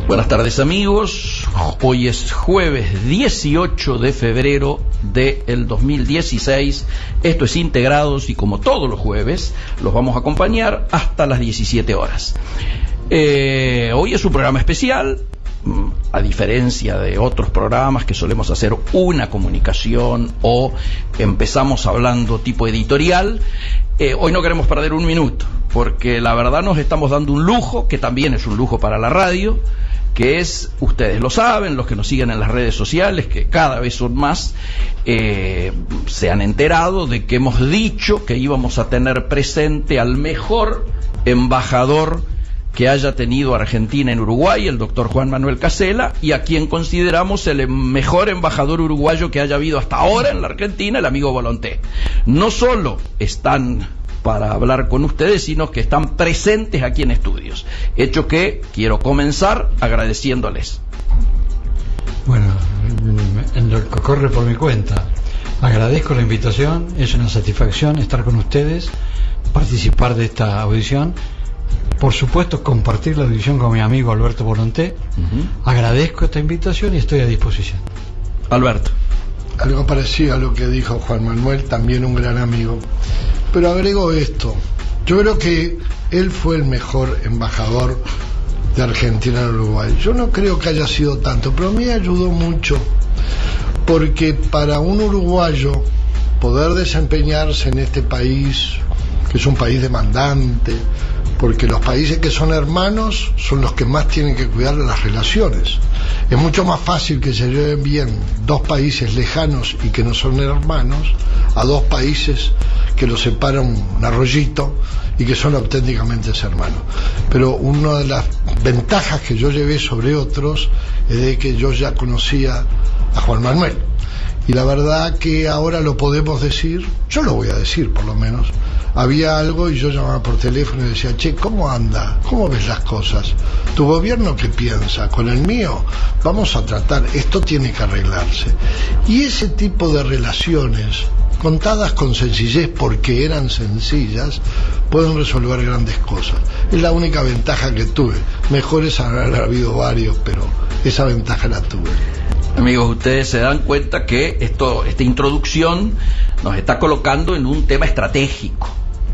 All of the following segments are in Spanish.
Buenas tardes, amigos. Hoy es jueves 18 de febrero del 2016. Esto es Integrados y como todos los jueves los vamos a acompañar hasta las 17 horas. Hoy es un programa especial. A diferencia de otros programas que solemos hacer una comunicación o empezamos hablando tipo editorial, hoy no queremos perder un minuto, porque la verdad nos estamos dando un lujo, que también es un lujo para la radio, que es, ustedes lo saben, los que nos siguen en las redes sociales, que cada vez son más, se han enterado de que hemos dicho que íbamos a tener presente al mejor embajador que haya tenido Argentina en Uruguay, el doctor Juan Manuel Casella, y a quien consideramos el mejor embajador uruguayo que haya habido hasta ahora en la Argentina, el amigo Volonté. No solo están para hablar con ustedes, sino que están presentes aquí en estudios. Hecho que quiero comenzar agradeciéndoles. Bueno, en lo que corre por mi cuenta, agradezco la invitación, es una satisfacción estar con ustedes, participar de esta audición. Por supuesto, compartir la audición con mi amigo Alberto Volonté. Agradezco esta invitación y estoy a disposición. Alberto. Algo parecido a lo que dijo Juan Manuel, también un gran amigo. Pero agrego esto. Yo creo que él fue el mejor embajador de Argentina en Uruguay. Yo no creo que haya sido tanto, pero a mí ayudó mucho. Porque para un uruguayo poder desempeñarse en este país, que es un país demandante, porque los países que son hermanos son los que más tienen que cuidar de las relaciones. Es mucho más fácil que se lleven bien dos países lejanos y que no son hermanos a dos países que los separa un arroyito y que son auténticamente hermanos. Pero una de las ventajas que yo llevé sobre otros es de que yo ya conocía a Juan Manuel. Y la verdad que ahora lo podemos decir, yo lo voy a decir por lo menos. Había algo y yo llamaba por teléfono y decía, che, ¿cómo anda? ¿Cómo ves las cosas? ¿Tu gobierno qué piensa? ¿Con el mío? Vamos a tratar, esto tiene que arreglarse. Y ese tipo de relaciones, contadas con sencillez porque eran sencillas, pueden resolver grandes cosas. Es la única ventaja que tuve. Mejores habrán habido varios, pero esa ventaja la tuve. Amigos, ustedes se dan cuenta que esta introducción nos está colocando en un tema estratégico.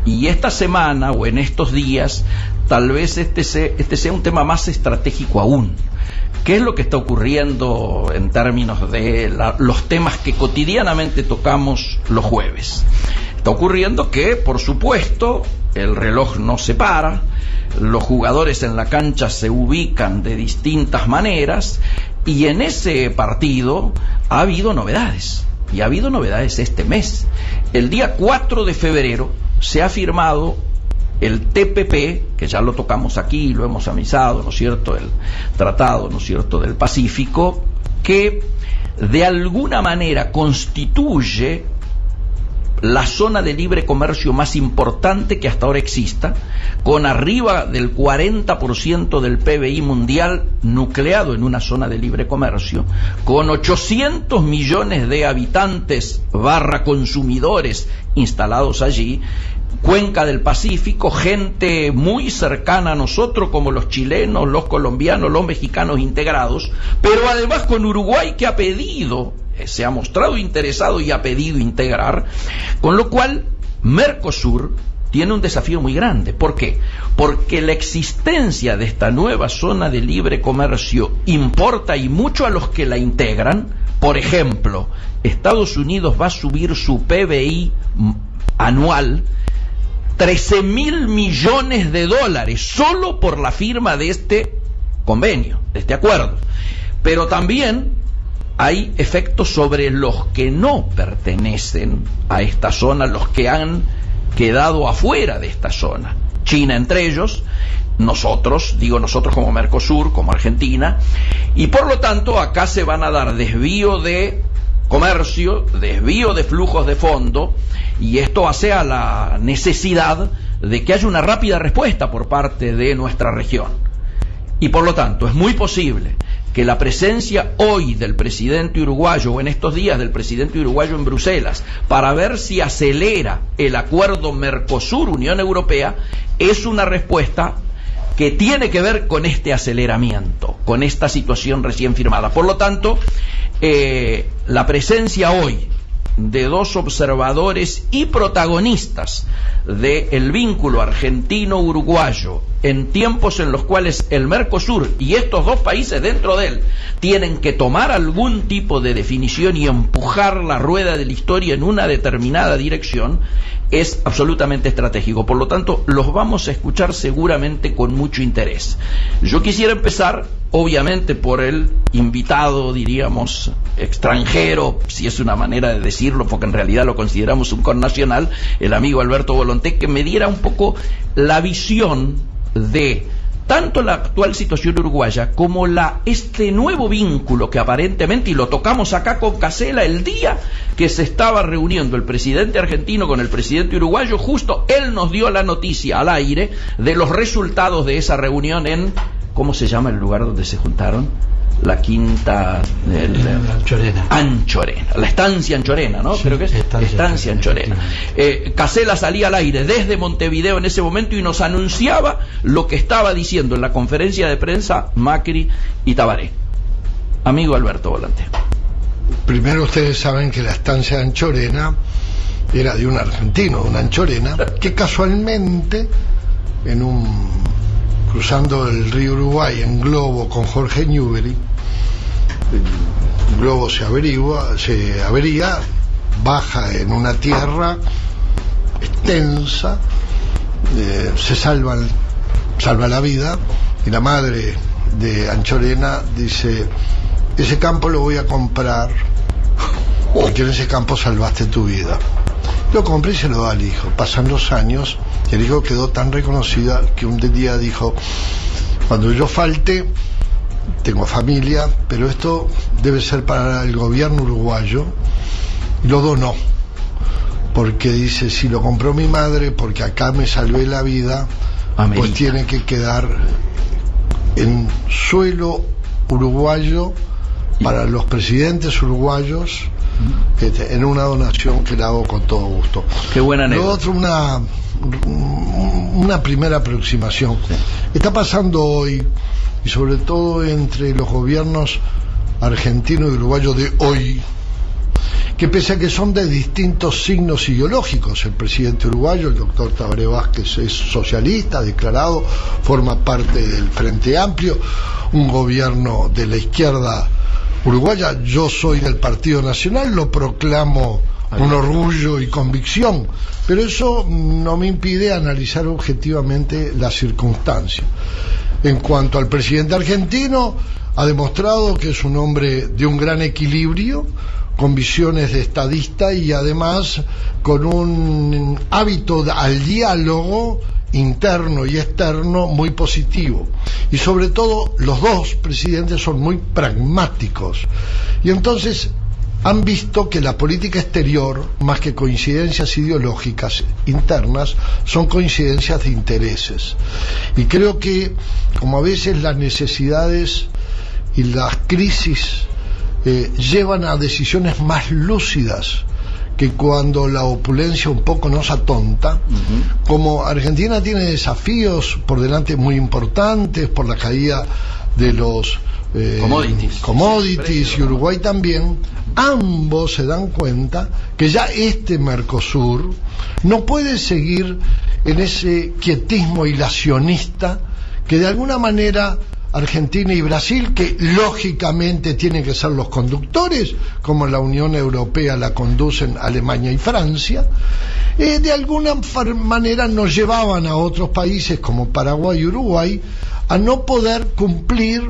Y esta semana o en estos días, tal vez este sea un tema más estratégico aún. ¿Qué es lo que está ocurriendo en términos de los temas que cotidianamente tocamos los jueves? Está ocurriendo que, por supuesto, el reloj no se para, los jugadores en la cancha se ubican de distintas maneras, y en ese partido ha habido novedades, y ha habido novedades este mes. El día 4 de febrero se ha firmado el TPP, que ya lo tocamos aquí, lo hemos avisado, ¿no es cierto?, el Tratado, ¿no es cierto?, del Pacífico, que de alguna manera constituye la zona de libre comercio más importante que hasta ahora exista, con arriba del 40% del PBI mundial nucleado en una zona de libre comercio, con 800 millones de habitantes / consumidores instalados allí, cuenca del Pacífico, gente muy cercana a nosotros como los chilenos, los colombianos, los mexicanos integrados, pero además con Uruguay, que ha pedido, se ha mostrado interesado y ha pedido integrar, con lo cual Mercosur tiene un desafío muy grande. ¿Por qué? Porque la existencia de esta nueva zona de libre comercio importa y mucho a los que la integran. Por ejemplo, Estados Unidos va a subir su PBI anual 13.000 millones de dólares solo por la firma de este convenio, de este acuerdo. Pero también hay efectos sobre los que no pertenecen a esta zona, los que han quedado afuera de esta zona. China entre ellos, nosotros, digo nosotros como Mercosur, como Argentina, y por lo tanto acá se van a dar desvío de comercio, desvío de flujos de fondo, y esto hace a la necesidad de que haya una rápida respuesta por parte de nuestra región. Y por lo tanto es muy posible que la presencia hoy del presidente uruguayo, o en estos días del presidente uruguayo en Bruselas, para ver si acelera el acuerdo Mercosur-Unión Europea, es una respuesta que tiene que ver con este aceleramiento, con esta situación recién firmada. Por lo tanto, la presencia hoy de dos observadores y protagonistas del vínculo argentino-uruguayo en tiempos en los cuales el Mercosur y estos dos países dentro de él tienen que tomar algún tipo de definición y empujar la rueda de la historia en una determinada dirección, es absolutamente estratégico. Por lo tanto, los vamos a escuchar seguramente con mucho interés. Yo quisiera empezar, obviamente, por el invitado, diríamos, extranjero, si es una manera de decirlo, porque en realidad lo consideramos un connacional, el amigo Alberto Volonté, que me diera un poco la visión de tanto la actual situación uruguaya como este nuevo vínculo que aparentemente, y lo tocamos acá con Casella el día que se estaba reuniendo el presidente argentino con el presidente uruguayo, justo él nos dio la noticia al aire de los resultados de esa reunión en, ¿cómo se llama el lugar donde se juntaron? La quinta Anchorena. Anchorena, la estancia Anchorena, ¿no? Sí, creo que es estancia Anchorena. Sí. Casella salía al aire desde Montevideo en ese momento y nos anunciaba lo que estaba diciendo en la conferencia de prensa Macri y Tabaré. Amigo Alberto Volonté. Primero, ustedes saben que la estancia Anchorena era de un argentino, una Anchorena, que casualmente cruzando el río Uruguay en globo con Jorge Newbery, el globo se avería, baja en una tierra extensa, se salva la vida, y la madre de Anchorena dice: ese campo lo voy a comprar porque en ese campo salvaste tu vida. Lo compré y se lo da al hijo. Pasan los años y el hijo quedó tan reconocida que un día dijo: cuando yo falte, tengo familia, pero esto debe ser para el gobierno uruguayo, y lo donó, porque dice: si lo compró mi madre porque acá me salvé la vida, América, pues tiene que quedar en suelo uruguayo para los presidentes uruguayos, en una donación que la hago con todo gusto. Qué buena anécdota. Lo otro, una primera aproximación. Sí. Está pasando hoy, y sobre todo entre los gobiernos argentino y uruguayo de hoy, que pese a que son de distintos signos ideológicos, el presidente uruguayo, el doctor Tabaré Vázquez, es socialista declarado, forma parte del Frente Amplio, un gobierno de la izquierda uruguaya. Yo soy del Partido Nacional, lo proclamo con orgullo y convicción, pero eso no me impide analizar objetivamente las circunstancias. En cuanto al presidente argentino, ha demostrado que es un hombre de un gran equilibrio, con visiones de estadista y además con un hábito al diálogo interno y externo muy positivo. Y sobre todo, los dos presidentes son muy pragmáticos. Y entonces han visto que la política exterior, más que coincidencias ideológicas internas, son coincidencias de intereses. Y creo que, como a veces las necesidades y las crisis llevan a decisiones más lúcidas que cuando la opulencia un poco nos atonta, como Argentina tiene desafíos por delante muy importantes por la caída de los commodities, y Uruguay también, ambos se dan cuenta que ya este Mercosur no puede seguir en ese quietismo ilacionista que de alguna manera Argentina y Brasil, que lógicamente tienen que ser los conductores, como la Unión Europea la conducen Alemania y Francia, de alguna manera nos llevaban a otros países como Paraguay y Uruguay a no poder cumplir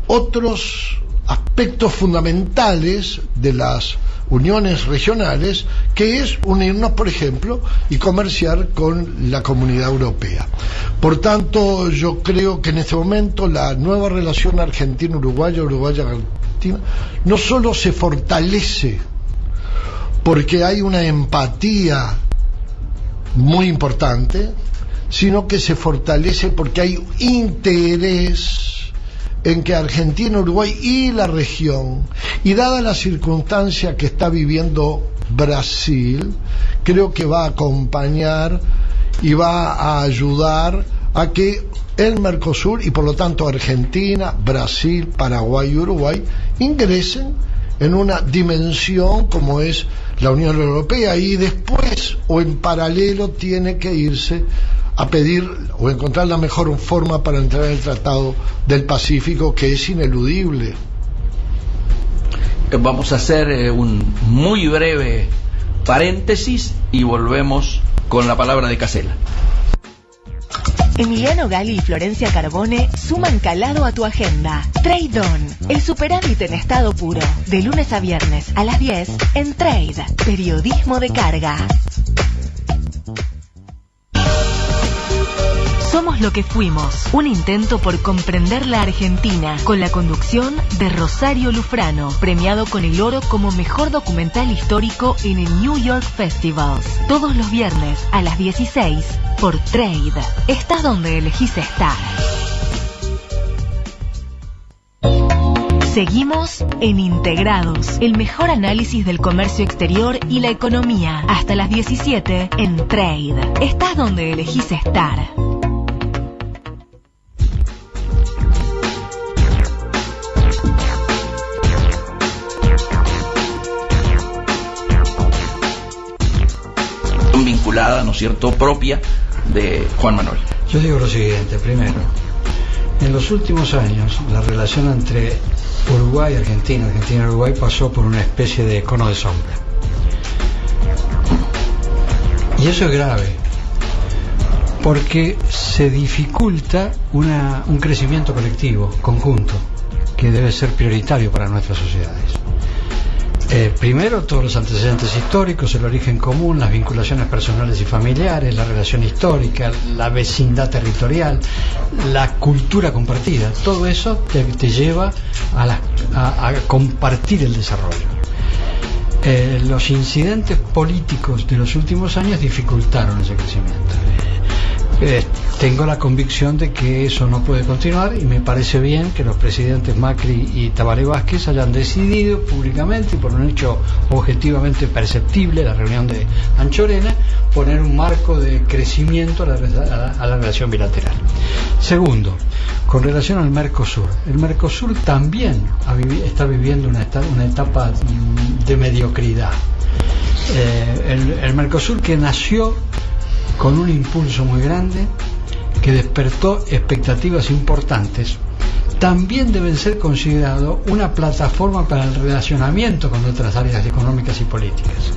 otros aspectos fundamentales de las uniones regionales, que es unirnos, por ejemplo, y comerciar con la Comunidad Europea. Por tanto, yo creo que en este momento la nueva relación argentino-uruguaya, uruguaya-argentina, no solo se fortalece porque hay una empatía muy importante, sino que se fortalece porque hay interés en que Argentina, Uruguay y la región, y dada la circunstancia que está viviendo Brasil, creo que va a acompañar y va a ayudar a que el Mercosur y por lo tanto Argentina, Brasil, Paraguay y Uruguay ingresen en una dimensión como es la Unión Europea, y después o en paralelo tiene que irse a pedir o encontrar la mejor forma para entrar en el Tratado del Pacífico, que es ineludible. Vamos a hacer un muy breve paréntesis y volvemos con la palabra de Casella. Emiliano Gali y Florencia Carbone suman calado a tu agenda. Trade On, el superávit en estado puro. De lunes a viernes a las 10 en Trade, periodismo de carga. Somos lo que fuimos, un intento por comprender la Argentina, con la conducción de Rosario Lufrano, premiado con el oro como mejor documental histórico en el New York Festival. Todos los viernes a las 16 por Trade. Estás donde elegís estar. Seguimos en Integrados, el mejor análisis del comercio exterior y la economía. Hasta las 17 en Trade. Estás donde elegís estar. Vinculada, ¿no es cierto?, propia de Juan Manuel. Yo digo lo siguiente: primero, en los últimos años la relación entre Uruguay y Argentina, Argentina y Uruguay, pasó por una especie de cono de sombra, y eso es grave porque se dificulta un crecimiento colectivo, conjunto, que debe ser prioritario para nuestras sociedades. Primero, todos los antecedentes históricos, el origen común, las vinculaciones personales y familiares, la relación histórica, la vecindad territorial, la cultura compartida, todo eso te lleva a compartir el desarrollo. Los incidentes políticos de los últimos años dificultaron ese crecimiento. Tengo la convicción de que eso no puede continuar, y me parece bien que los presidentes Macri y Tabaré Vázquez hayan decidido públicamente y por un hecho objetivamente perceptible, la reunión de Anchorena, poner un marco de crecimiento a la relación bilateral. Segundo, con relación al Mercosur, el Mercosur también está viviendo una etapa de mediocridad. El Mercosur, que nació con un impulso muy grande, que despertó expectativas importantes, también deben ser considerado una plataforma para el relacionamiento con otras áreas económicas y políticas.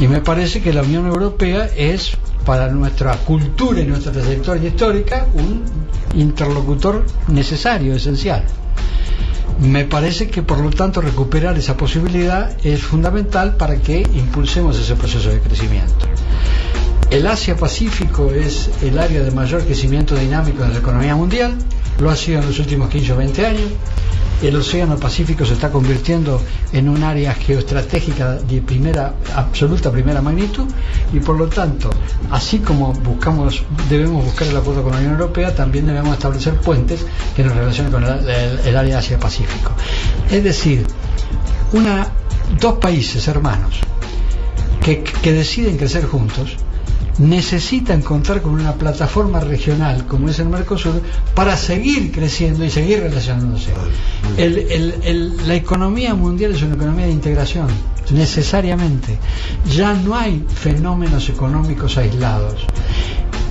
Y me parece que la Unión Europea es, para nuestra cultura y nuestra trayectoria histórica, un interlocutor necesario, esencial. Me parece que, por lo tanto, recuperar esa posibilidad es fundamental para que impulsemos ese proceso de crecimiento. El Asia-Pacífico es el área de mayor crecimiento dinámico de la economía mundial, lo ha sido en los últimos 15 o 20 años. El Océano Pacífico se está convirtiendo en un área geoestratégica de absoluta primera magnitud, y por lo tanto, así como debemos buscar el acuerdo con la Unión Europea, también debemos establecer puentes que nos relacionen con el área Asia-Pacífico. Es decir, dos países hermanos que deciden crecer juntos necesitan contar con una plataforma regional como es el Mercosur para seguir creciendo y seguir relacionándose. La economía mundial es una economía de integración, necesariamente. Ya no hay fenómenos económicos aislados.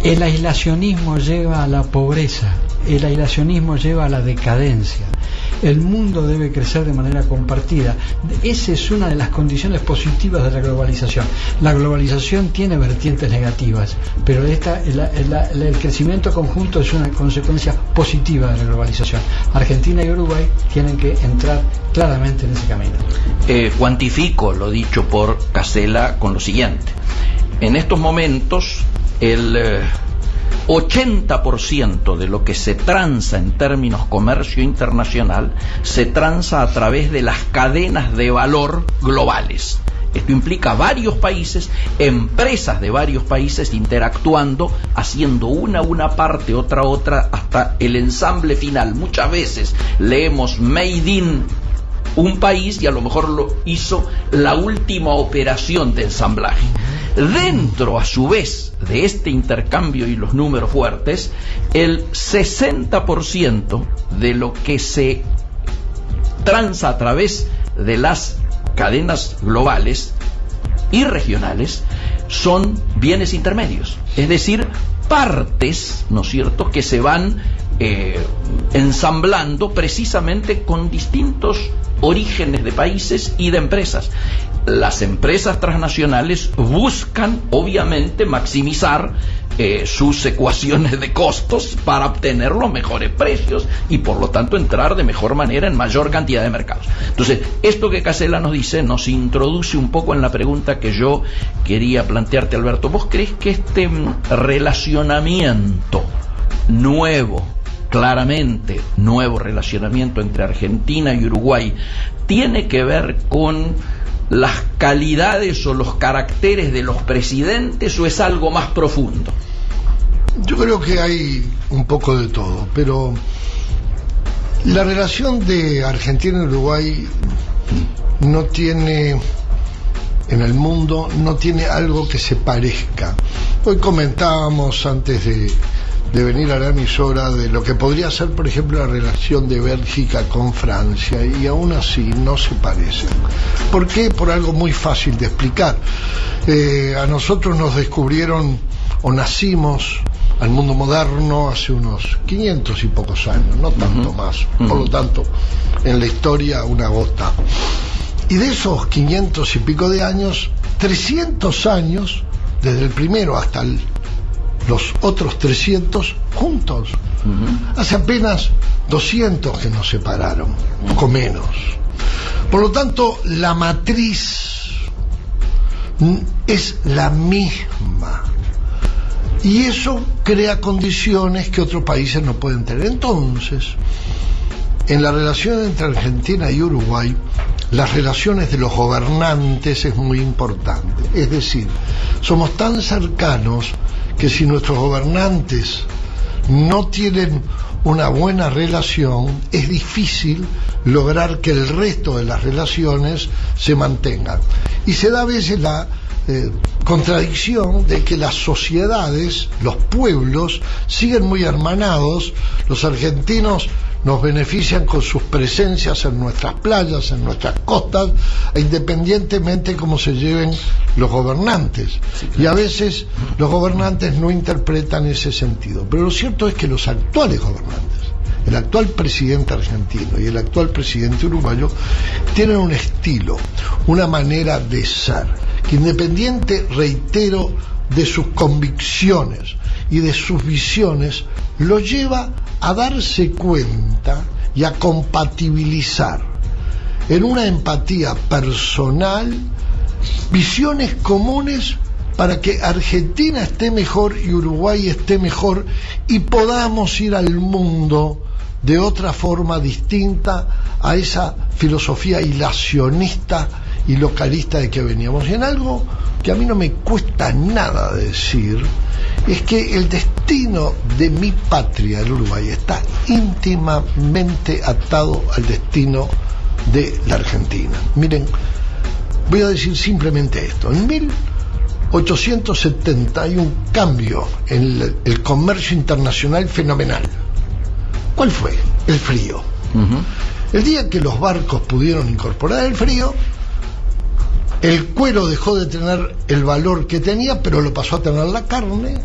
El aislacionismo lleva a la pobreza, el aislacionismo lleva a la decadencia. El mundo debe crecer de manera compartida. Esa es una de las condiciones positivas de la globalización. La globalización tiene vertientes negativas, pero el crecimiento conjunto es una consecuencia positiva de la globalización. Argentina y Uruguay tienen que entrar claramente en ese camino. Cuantifico lo dicho por Casella con lo siguiente. En estos momentos, el 80% de lo que se transa en términos comercio internacional se transa a través de las cadenas de valor globales. Esto implica varios países, empresas de varios países interactuando, haciendo una parte, otra, hasta el ensamble final. Muchas veces leemos Made in un país y a lo mejor lo hizo la última operación de ensamblaje. Dentro, a su vez, de este intercambio y los números fuertes, el 60% de lo que se transa a través de las cadenas globales y regionales son bienes intermedios, es decir, partes, ¿no es cierto?, que se van ensamblando precisamente con distintos orígenes de países y de empresas. Las empresas transnacionales buscan, obviamente, maximizar sus ecuaciones de costos para obtener los mejores precios y, por lo tanto, entrar de mejor manera en mayor cantidad de mercados. Entonces, esto que Casella nos dice nos introduce un poco en la pregunta que yo quería plantearte, Alberto. ¿Vos crees que este relacionamiento nuevo, claramente nuevo relacionamiento entre Argentina y Uruguay, tiene que ver con las calidades o los caracteres de los presidentes, o es algo más profundo? Yo creo que hay un poco de todo, pero la relación de Argentina y Uruguay no tiene, en el mundo, no tiene algo que se parezca. Hoy comentábamos antes de venir a la emisora de lo que podría ser, por ejemplo, la relación de Bélgica con Francia, y aún así no se parecen. ¿Por qué? Por algo muy fácil de explicar. A nosotros nos descubrieron, o nacimos al mundo moderno hace unos 500 y pocos años, no tanto más. Por lo tanto, en la historia, una gota. Y de esos 500 y pico de años, 300 años, desde el primero hasta los otros 300 juntos. Hace apenas 200 que nos separaron, poco menos. Por lo tanto, la matriz es la misma, y eso crea condiciones que otros países no pueden tener. Entonces, en la relación entre Argentina y Uruguay, las relaciones de los gobernantes es muy importante. Es decir, somos tan cercanos que si nuestros gobernantes no tienen una buena relación, es difícil lograr que el resto de las relaciones se mantengan. Y se da a veces la contradicción de que las sociedades, los pueblos, siguen muy hermanados. Los argentinos nos benefician con sus presencias en nuestras playas, en nuestras costas, independientemente de cómo se lleven los gobernantes. Sí, claro. Y a veces los gobernantes no interpretan ese sentido. Pero lo cierto es que los actuales gobernantes, el actual presidente argentino y el actual presidente uruguayo, tienen un estilo, una manera de ser, que independiente, reitero, de sus convicciones y de sus visiones, lo lleva a darse cuenta y a compatibilizar en una empatía personal visiones comunes para que Argentina esté mejor y Uruguay esté mejor, y podamos ir al mundo de otra forma distinta a esa filosofía hilacionista y localista de que veníamos. Y en algo que a mí no me cuesta nada decir, es que el destino de mi patria, el Uruguay, está íntimamente atado al destino de la Argentina. Miren, voy a decir simplemente esto. En 1870 hay un cambio en el comercio internacional fenomenal. ¿Cuál fue? El frío. El día que los barcos pudieron incorporar el frío, el cuero dejó de tener el valor que tenía, pero lo pasó a tener la carne.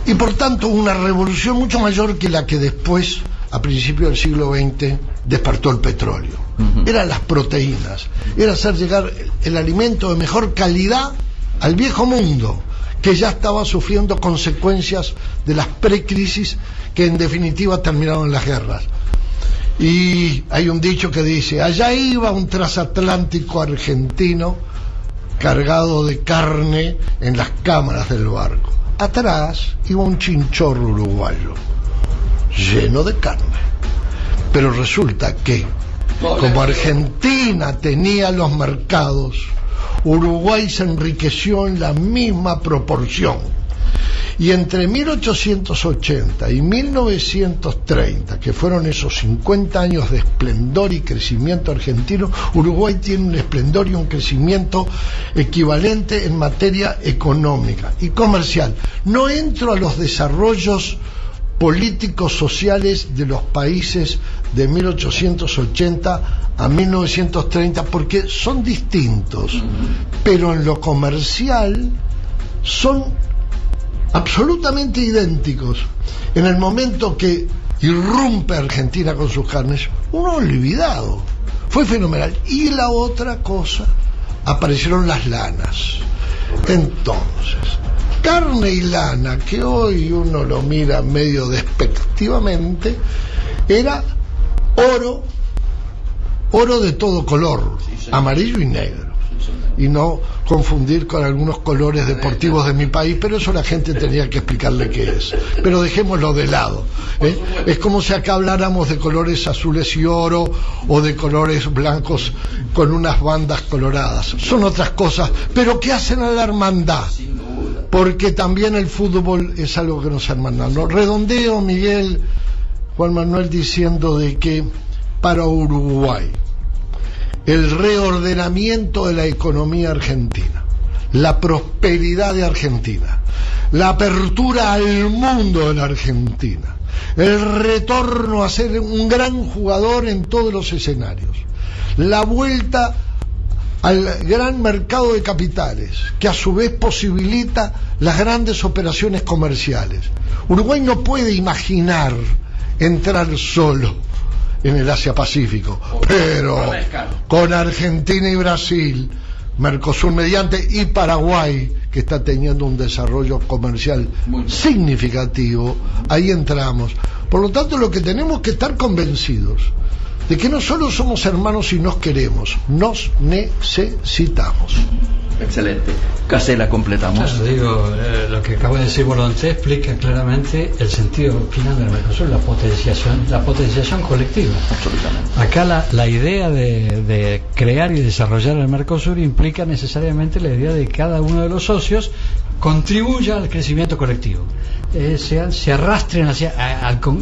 Y por tanto una revolución mucho mayor que la que después, a principios del siglo XX, despertó el petróleo. Eran las proteínas, era hacer llegar el alimento de mejor calidad al viejo mundo, que ya estaba sufriendo consecuencias de las precrisis que en definitiva terminaron en las guerras. Y hay un dicho que dice: allá iba un transatlántico argentino cargado de carne en las cámaras del barco. Atrás iba un chinchorro uruguayo lleno de carne. Pero resulta que, como Argentina tenía los mercados, Uruguay se enriqueció en la misma proporción. Y entre 1880 y 1930, que fueron esos 50 años de esplendor y crecimiento argentino, Uruguay tiene un esplendor y un crecimiento equivalente en materia económica y comercial. No entro a los desarrollos políticos sociales de los países de 1880 a 1930 porque son distintos, pero en lo comercial son absolutamente idénticos. En el momento que irrumpe Argentina con sus carnes, uno olvidado, fue fenomenal. Y la otra cosa, aparecieron las lanas. Entonces, carne y lana, que hoy uno lo mira medio despectivamente, era oro de todo color, amarillo y negro. Y no confundir con algunos colores deportivos de mi país, pero eso la gente tenía que explicarle qué es. Pero dejémoslo de lado, ¿eh? Es como si acá habláramos de colores azules y oro, o de colores blancos con unas bandas coloradas. Son otras cosas, pero que hacen a la hermandad, porque también el fútbol es algo que nos hermana. ¿No? Redondeo, Miguel, Juan Manuel, diciendo de que para Uruguay el reordenamiento de la economía argentina, la prosperidad de Argentina, la apertura al mundo de la Argentina, el retorno a ser un gran jugador en todos los escenarios, la vuelta al gran mercado de capitales, que a su vez posibilita las grandes operaciones comerciales. Uruguay no puede imaginar entrar solo en el Asia-Pacífico, pero con Argentina y Brasil, Mercosur mediante, y Paraguay, que está teniendo un desarrollo comercial significativo, ahí entramos. Por lo tanto, lo que tenemos que estar convencidos de que no solo somos hermanos y nos queremos, nos necesitamos. Excelente. Casella, completamos. Claro, digo, lo que acabo de decir Volonté explica claramente el sentido final del Mercosur, la potenciación colectiva. Absolutamente. Acá la idea de crear y desarrollar el Mercosur implica necesariamente la idea de que cada uno de los socios contribuya al crecimiento colectivo, se arrastren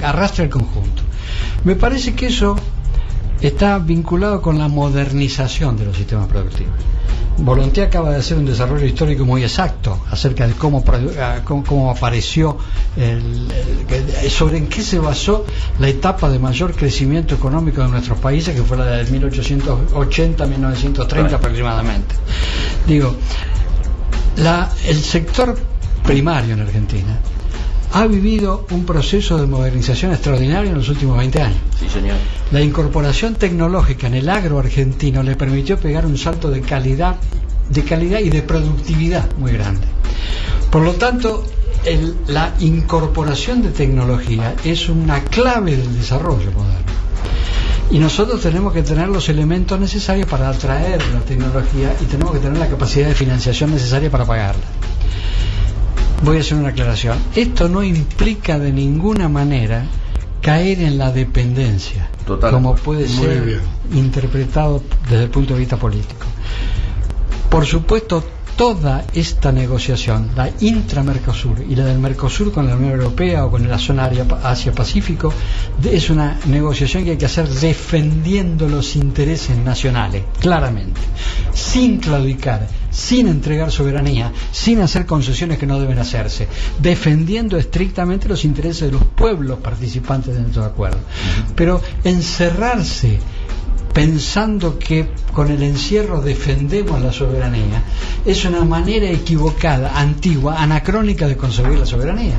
arrastre al conjunto. Me parece que eso está vinculado con la modernización de los sistemas productivos. Volonté acaba de hacer un desarrollo histórico muy exacto acerca de cómo apareció, sobre en qué se basó la etapa de mayor crecimiento económico de nuestros países, que fue la de 1880-1930 aproximadamente. Digo, el sector primario en Argentina ha vivido un proceso de modernización extraordinario en los últimos 20 años. Sí, señor. La incorporación tecnológica en el agro argentino le permitió pegar un salto de calidad y de productividad muy grande. Por lo tanto, la incorporación de tecnología es una clave del desarrollo moderno. Y nosotros tenemos que tener los elementos necesarios para atraer la tecnología y tenemos que tener la capacidad de financiación necesaria para pagarla. Voy a hacer una aclaración. Esto no implica de ninguna manera caer en la dependencia, total, como puede ser interpretado desde el punto de vista político. Por supuesto, toda esta negociación, la intra-Mercosur y la del Mercosur con la Unión Europea o con la zona Asia-Pacífico, es una negociación que hay que hacer defendiendo los intereses nacionales, claramente, sin claudicar, sin entregar soberanía, sin hacer concesiones que no deben hacerse, defendiendo estrictamente los intereses de los pueblos participantes de estos acuerdos. Pero encerrarse pensando que con el encierro defendemos la soberanía es una manera equivocada, antigua, anacrónica de concebir la soberanía.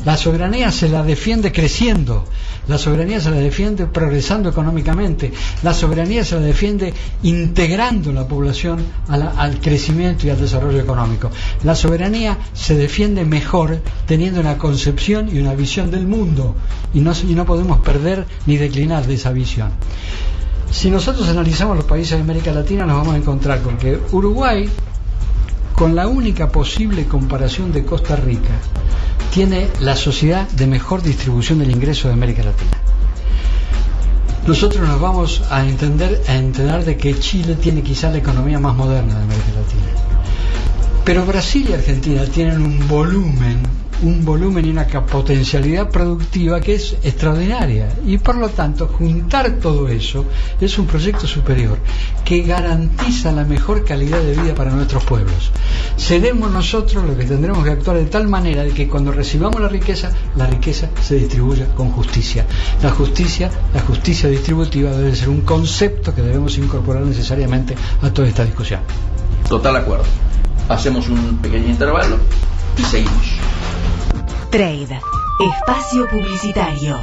La soberanía se la defiende creciendo, la soberanía se la defiende progresando económicamente, la soberanía se la defiende integrando la población al crecimiento y al desarrollo económico. La soberanía se defiende mejor teniendo una concepción y una visión del mundo, y no podemos perder ni declinar de esa visión. Si nosotros analizamos los países de América Latina, nos vamos a encontrar con que Uruguay, con la única posible comparación de Costa Rica, tiene la sociedad de mejor distribución del ingreso de América Latina. Nosotros nos vamos a entender de que Chile tiene quizá la economía más moderna de América Latina. Pero Brasil y Argentina tienen un volumen un volumen y una potencialidad productiva que es extraordinaria, y por lo tanto juntar todo eso es un proyecto superior que garantiza la mejor calidad de vida para nuestros pueblos. Seremos nosotros los que tendremos que actuar de tal manera de que cuando recibamos la riqueza se distribuya con justicia. La justicia distributiva debe ser un concepto que debemos incorporar necesariamente a toda esta discusión. Total acuerdo. Hacemos un pequeño intervalo y seguimos. Trade, espacio publicitario.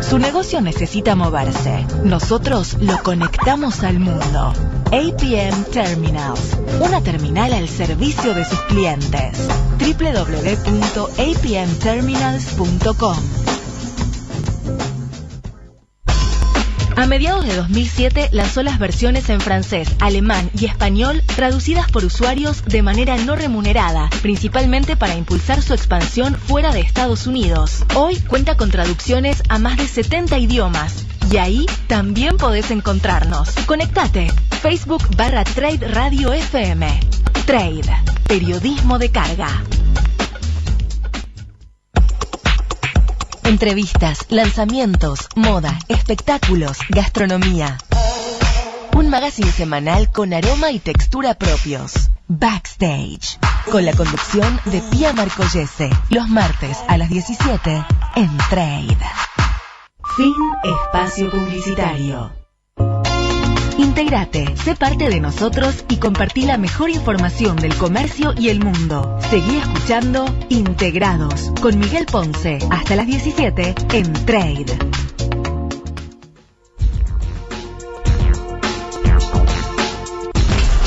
Su negocio necesita moverse. Nosotros lo conectamos al mundo. APM Terminals, una terminal al servicio de sus clientes. www.apmterminals.com. A mediados de 2007 lanzó las versiones en francés, alemán y español traducidas por usuarios de manera no remunerada, principalmente para impulsar su expansión fuera de Estados Unidos. Hoy cuenta con traducciones a más de 70 idiomas. Y ahí también podés encontrarnos. Conectate. Facebook/Trade Radio FM. Trade. Periodismo de carga. Entrevistas, lanzamientos, moda, espectáculos, gastronomía. Un magazine semanal con aroma y textura propios. Backstage. Con la conducción de Pía Marcollese. Los martes a las 17 en Trade. Fin espacio publicitario. Integrate, sé parte de nosotros y compartí la mejor información del comercio y el mundo. Seguí escuchando Integrados con Miguel Ponce hasta las 17 en Trade.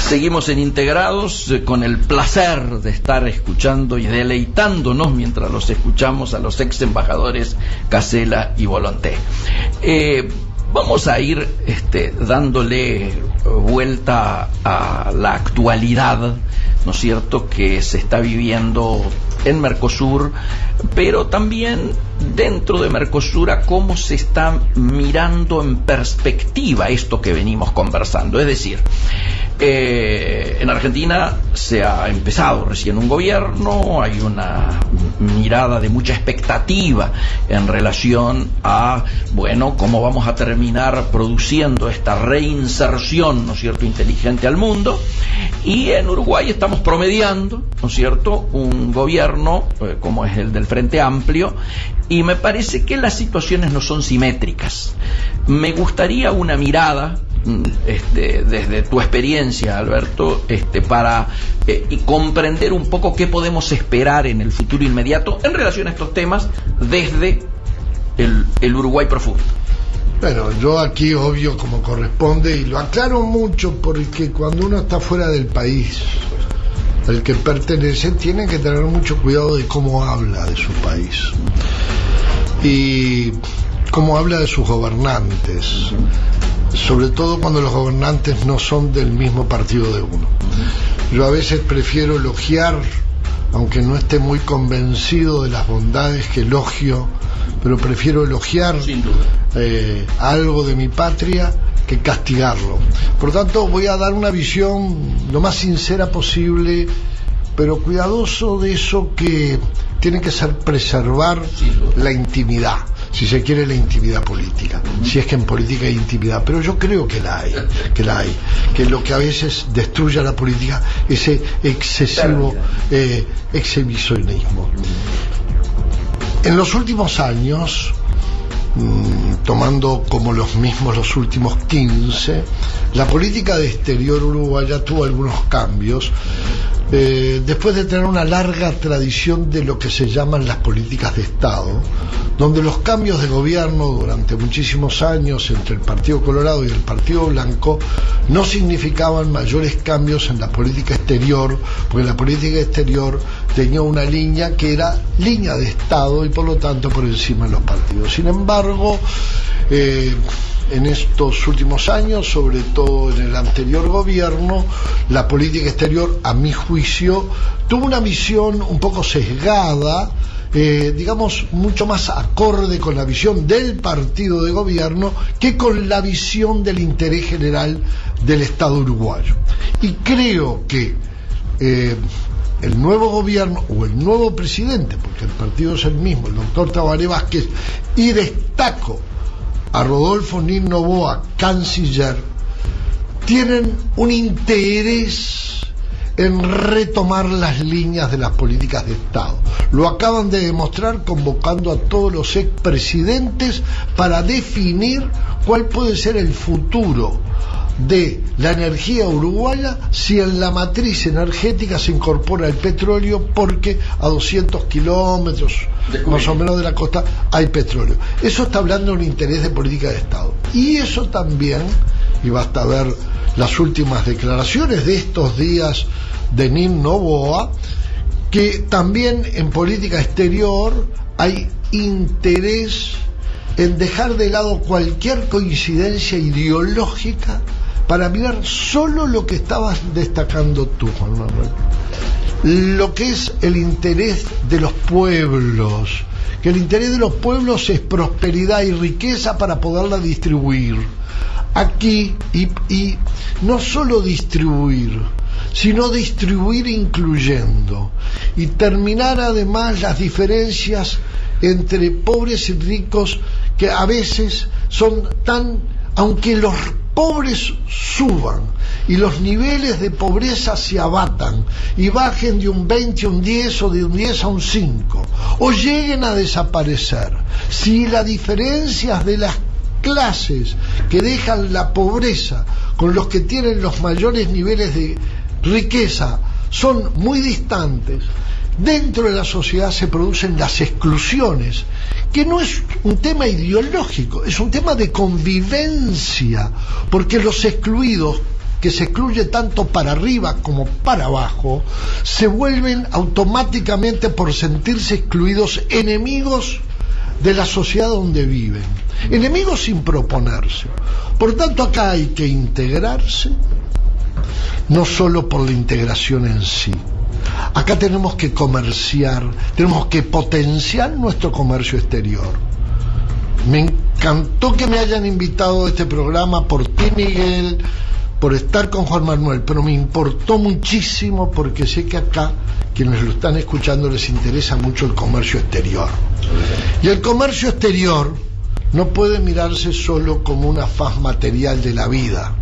Seguimos en Integrados con el placer de estar escuchando y deleitándonos mientras los escuchamos a los ex embajadores Casella y Volonté. Vamos a ir dándole vuelta a la actualidad, ¿no es cierto?, que se está viviendo en Mercosur, pero también dentro de Mercosur a cómo se está mirando en perspectiva esto que venimos conversando. Es decir, en Argentina se ha empezado recién un gobierno, hay una mirada de mucha expectativa en relación a, bueno, cómo vamos a terminar produciendo esta reinserción, ¿no es cierto?, inteligente al mundo. Y en Uruguay estamos promediando, ¿no es cierto?, un gobierno como es el del Frente Amplio, y me parece que las situaciones no son simétricas. Me gustaría una mirada desde tu experiencia, Alberto, para y comprender un poco qué podemos esperar en el futuro inmediato en relación a estos temas desde el Uruguay profundo. Bueno, yo aquí obvio como corresponde, y lo aclaro mucho porque cuando uno está fuera del país al que pertenece, tiene que tener mucho cuidado de cómo habla de su país y cómo habla de sus gobernantes, sobre todo cuando los gobernantes no son del mismo partido de uno. Yo a veces prefiero elogiar, aunque no esté muy convencido de las bondades que elogio, pero prefiero elogiar algo de mi patria que castigarlo. Por lo tanto, voy a dar una visión lo más sincera posible, pero cuidadoso de eso que tiene que ser preservar la intimidad, si se quiere, la intimidad política, si es que en política hay intimidad, pero yo creo que la hay, que lo que a veces destruye a la política, ese excesivo exhibicionismo. En los últimos años, tomando como los mismos los últimos 15, la política de exterior uruguaya tuvo algunos cambios, después de tener una larga tradición de lo que se llaman las políticas de Estado, donde los cambios de gobierno durante muchísimos años entre el Partido Colorado y el Partido Blanco no significaban mayores cambios en la política exterior, porque la política exterior tenía una línea que era línea de Estado y por lo tanto por encima de los partidos. Sin embargo, en estos últimos años, sobre todo en el anterior gobierno, la política exterior, a mi juicio, tuvo una visión un poco sesgada, digamos, mucho más acorde con la visión del partido de gobierno que con la visión del interés general del Estado uruguayo. Y creo que el nuevo gobierno o el nuevo presidente, porque el partido es el mismo, el doctor Tabaré Vázquez, y destaco a Rodolfo Nin Noboa, canciller, tienen un interés en retomar las líneas de las políticas de Estado. Lo acaban de demostrar convocando a todos los expresidentes para definir cuál puede ser el futuro de la energía uruguaya si en la matriz energética se incorpora el petróleo, porque a 200 kilómetros más o menos de la costa hay petróleo. Eso está hablando de un interés de política de Estado. Y eso también, y basta ver las últimas declaraciones de estos días de Nin Noboa, que también en política exterior hay interés en dejar de lado cualquier coincidencia ideológica para mirar solo lo que estabas destacando tú, Juan Manuel, lo que es el interés de los pueblos, que el interés de los pueblos es prosperidad y riqueza para poderla distribuir aquí, y no solo distribuir, sino distribuir incluyendo, y terminar además las diferencias entre pobres y ricos, que a veces son tan, aunque los pobres suban y los niveles de pobreza se abatan y bajen de un 20 a un 10 o de un 10 a un 5 o lleguen a desaparecer, si las diferencias de las clases que dejan la pobreza con los que tienen los mayores niveles de riqueza son muy distantes, dentro de la sociedad se producen las exclusiones, que no es un tema ideológico, es un tema de convivencia, porque los excluidos, que se excluye tanto para arriba como para abajo, se vuelven automáticamente, por sentirse excluidos, enemigos de la sociedad donde viven, enemigos sin proponerse. Por tanto, acá hay que integrarse, no solo por la integración en sí. Acá tenemos que comerciar, tenemos que potenciar nuestro comercio exterior. Me encantó que me hayan invitado a este programa, por ti, Miguel, por estar con Juan Manuel, pero me importó muchísimo porque sé que acá, quienes lo están escuchando, les interesa mucho el comercio exterior. Y el comercio exterior no puede mirarse solo como una faz material de la vida,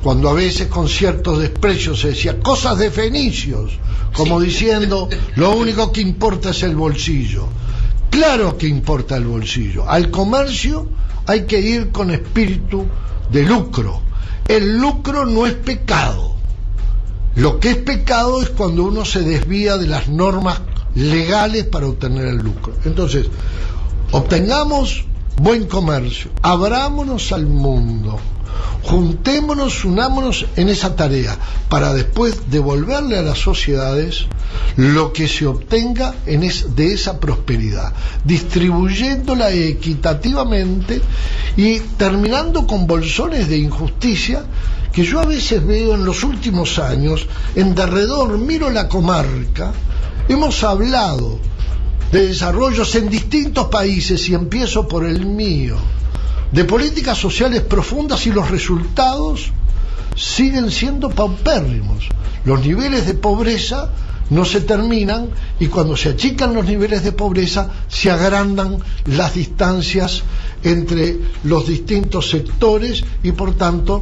cuando a veces con ciertos desprecios se decía cosas de fenicios, como diciendo lo único que importa es el bolsillo. Claro que importa el bolsillo. Al comercio hay que ir con espíritu de lucro. El lucro no es pecado. Lo que es pecado es cuando uno se desvía de las normas legales para obtener el lucro. Entonces, obtengamos buen comercio, abrámonos al mundo, juntémonos, unámonos en esa tarea para después devolverle a las sociedades lo que se obtenga de esa prosperidad, distribuyéndola equitativamente y terminando con bolsones de injusticia que yo a veces veo en los últimos años. En derredor miro la comarca, hemos hablado de desarrollos en distintos países, y empiezo por el mío, de políticas sociales profundas, y los resultados siguen siendo paupérrimos. Los niveles de pobreza no se terminan, y cuando se achican los niveles de pobreza se agrandan las distancias entre los distintos sectores, y por tanto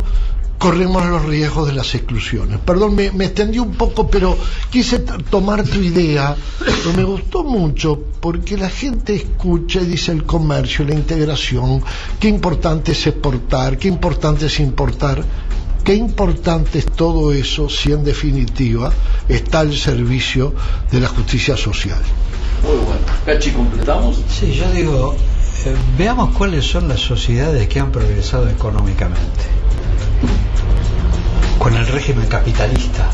corremos los riesgos de las exclusiones. Perdón, me extendí un poco, pero quise tomar tu idea, pero me gustó mucho, porque la gente escucha y dice el comercio, la integración, qué importante es exportar, qué importante es importar, qué importante es todo eso si en definitiva está al servicio de la justicia social. Muy bueno. Cachi, ¿completamos? Sí, yo digo, veamos cuáles son las sociedades que han progresado económicamente. Con el régimen capitalista,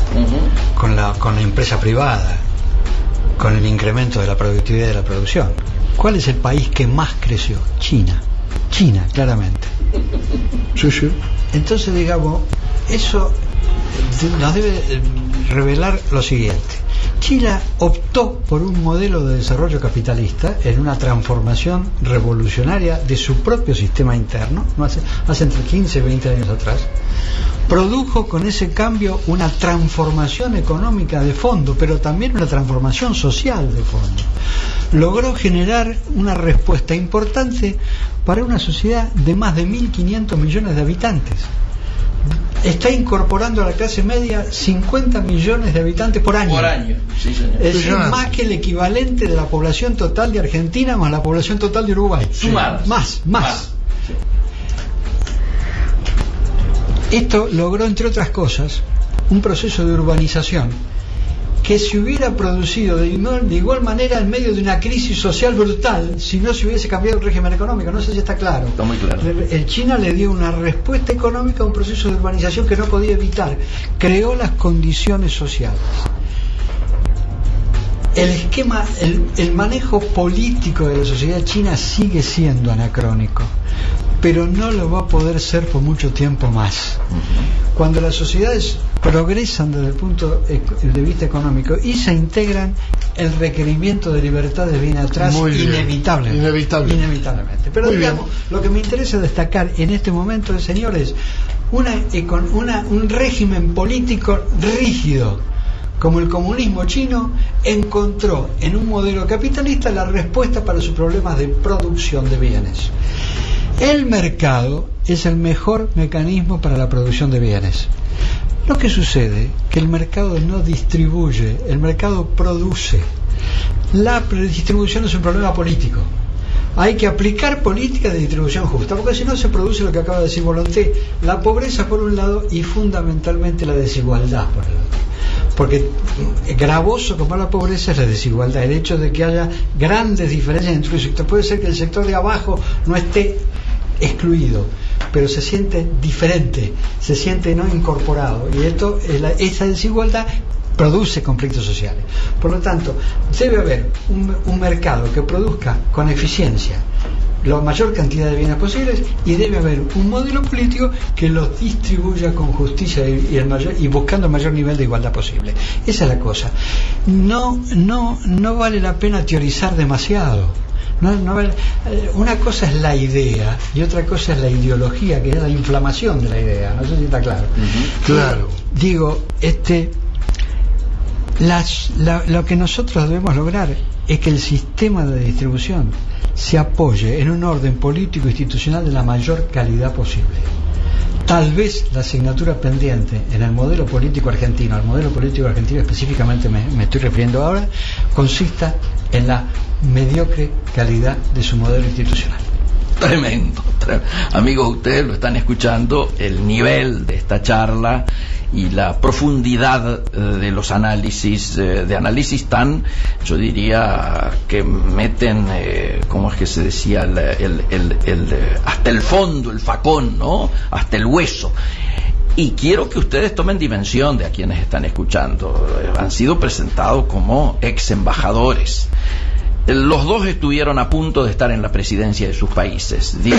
con la empresa privada, con el incremento de la productividad y de la producción. ¿Cuál es el país que más creció? China, claramente. Sí, sí. Entonces, digamos, eso nos debe revelar lo siguiente: China optó por un modelo de desarrollo capitalista en una transformación revolucionaria de su propio sistema interno, hace entre 15 y 20 años atrás. Produjo con ese cambio una transformación económica de fondo, pero también una transformación social de fondo. Logró generar una respuesta importante para una sociedad de más de 1.500 millones de habitantes. Está incorporando a la clase media 50 millones de habitantes por año. Por año, sí, señor. Es decir, más que el equivalente de la población total de Argentina más la población total de Uruguay. Sumadas. Más. Sí. Esto logró, entre otras cosas, un proceso de urbanización que se hubiera producido de igual manera en medio de una crisis social brutal si no se hubiese cambiado el régimen económico. No sé si está claro. Está muy claro. El China le dio una respuesta económica a un proceso de urbanización que no podía evitar. Creó las condiciones sociales. El esquema, el manejo político de la sociedad china sigue siendo anacrónico, pero no lo va a poder ser por mucho tiempo más. Cuando las sociedades progresan desde el punto de vista económico y se integran, el requerimiento de libertades viene atrás inevitablemente. Pero digamos, lo que me interesa destacar en este momento, señores, un régimen político rígido como el comunismo chino encontró en un modelo capitalista la respuesta para sus problemas de producción de bienes. El mercado es el mejor mecanismo para la producción de bienes. Lo que sucede es que el mercado no distribuye, el mercado produce. La distribución es un problema político. Hay que aplicar políticas de distribución justa, porque si no se produce lo que acaba de decir Volonté, la pobreza por un lado y fundamentalmente la desigualdad por el otro. Porque gravoso como la pobreza es la desigualdad, el hecho de que haya grandes diferencias entre los sectores. Puede ser que el sector de abajo no esté excluido, pero se siente diferente, se siente no incorporado, y esa desigualdad produce conflictos sociales. Por lo tanto, debe haber un mercado que produzca con eficiencia la mayor cantidad de bienes posibles, y debe haber un modelo político que los distribuya con justicia y buscando el mayor nivel de igualdad posible. Esa es la cosa. No vale la pena teorizar demasiado. Una cosa es la idea y otra cosa es la ideología, que es la inflamación de la idea. No sé si está claro. Claro. Digo, lo que nosotros debemos lograr es que el sistema de distribución se apoye en un orden político institucional de la mayor calidad posible. Tal vez la asignatura pendiente en el modelo político argentino, al modelo político argentino específicamente me estoy refiriendo ahora, consista en la mediocre calidad de su modelo institucional. Tremendo. Amigos, ustedes lo están escuchando, el nivel de esta charla y la profundidad de los análisis, de análisis tan, yo diría, que meten, ¿cómo es que se decía? Hasta el fondo, el facón, ¿no? Hasta el hueso. Y quiero que ustedes tomen dimensión de a quienes están escuchando. Han sido presentados como ex embajadores. Los dos estuvieron a punto de estar en la presidencia de sus países. Digo,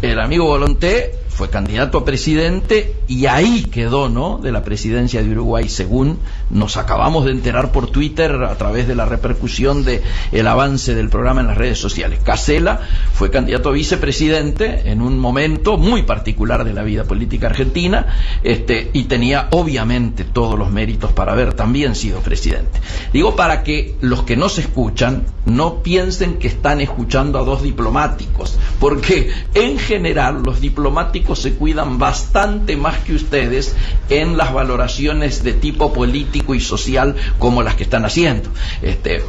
el amigo Volonté fue candidato a presidente y ahí quedó, ¿no?, de la presidencia de Uruguay, según nos acabamos de enterar por Twitter a través de la repercusión de el avance del programa en las redes sociales. Casella fue candidato a vicepresidente en un momento muy particular de la vida política argentina, y tenía obviamente todos los méritos para haber también sido presidente. Digo, para que los que nos escuchan no piensen que están escuchando a dos diplomáticos, porque en general los diplomáticos se cuidan bastante más que ustedes en las valoraciones de tipo político y social como las que están haciendo.